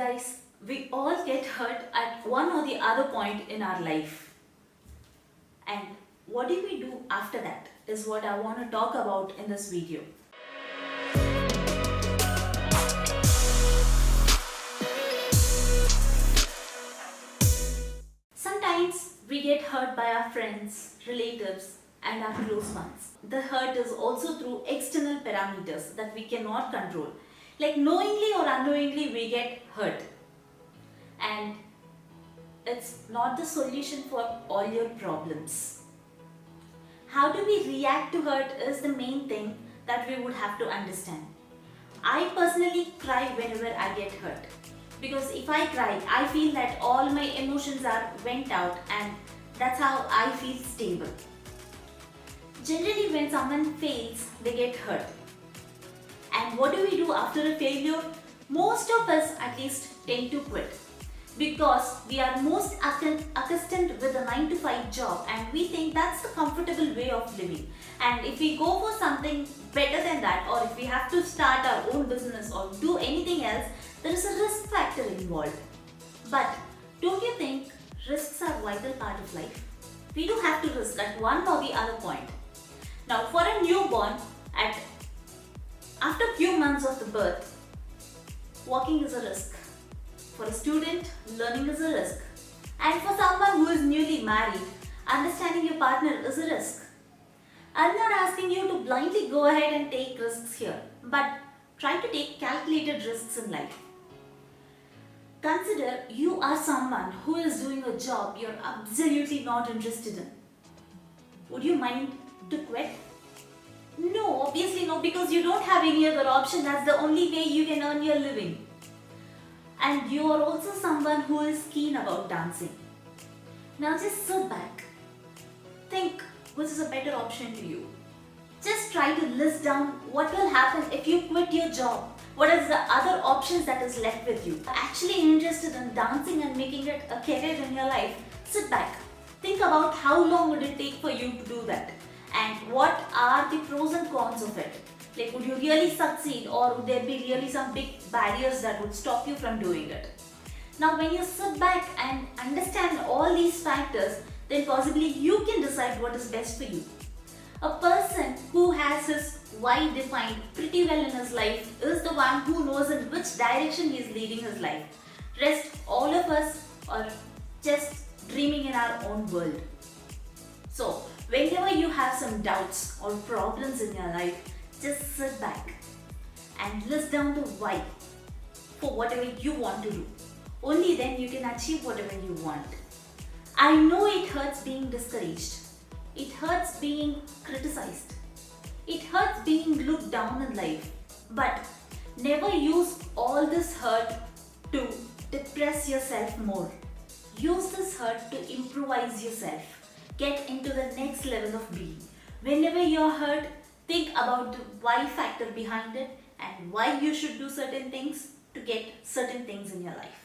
Guys, we all get hurt at one or the other point in our life. And what do we do after that is what I want to talk about in this video. Sometimes we get hurt by our friends, relatives, and our close ones. The hurt is also through external parameters that we cannot control. Like knowingly or unknowingly, we get hurt. And it's not the solution for all your problems. How do we react to hurt is the main thing that we would have to understand. I personally cry whenever I get hurt. Because if I cry, I feel that all my emotions are went out and that's how I feel stable. Generally, when someone fails, they get hurt. And what do we do after a failure? Most of us at least tend to quit. Because we are most accustomed with a 9 to 5 job and we think that's the comfortable way of living. And if we go for something better than that, or if we have to start our own business or do anything else, there is a risk factor involved. But don't you think risks are a vital part of life? We do have to risk at one or the other point. Now for a newborn, after a few months of the birth, walking is a risk. For a student, learning is a risk. And for someone who is newly married, understanding your partner is a risk. I'm not asking you to blindly go ahead and take risks here, but try to take calculated risks in life. Consider you are someone who is doing a job you're absolutely not interested in. Would you mind to quit? No, obviously no, because you don't have any other option. That's the only way you can earn your living. And you are also someone who is keen about dancing. Now just sit back. Think which is a better option to you. Just try to list down what will happen if you quit your job. What is the other options that is left with you? Actually interested in dancing and making it a career in your life, sit back. Think about how long would it take for you to do that and what are the pros and cons of it. Like would you really succeed or would there be really some big barriers that would stop you from doing it? Now when you sit back and understand all these factors, then possibly you can decide what is best for you. A person who has his why defined pretty well in his life is the one who knows in which direction he is leading his life. Rest all of us are just dreaming in our own world. So whenever you have some doubts or problems in your life, just sit back and list down the why for whatever you want to do. Only then you can achieve whatever you want. I know it hurts being discouraged. It hurts being criticized. It hurts being looked down in life. But never use all this hurt to depress yourself more. Use this hurt to improvise yourself. Get into the next level of being. Whenever you're hurt, think about the why factor behind it and why you should do certain things to get certain things in your life.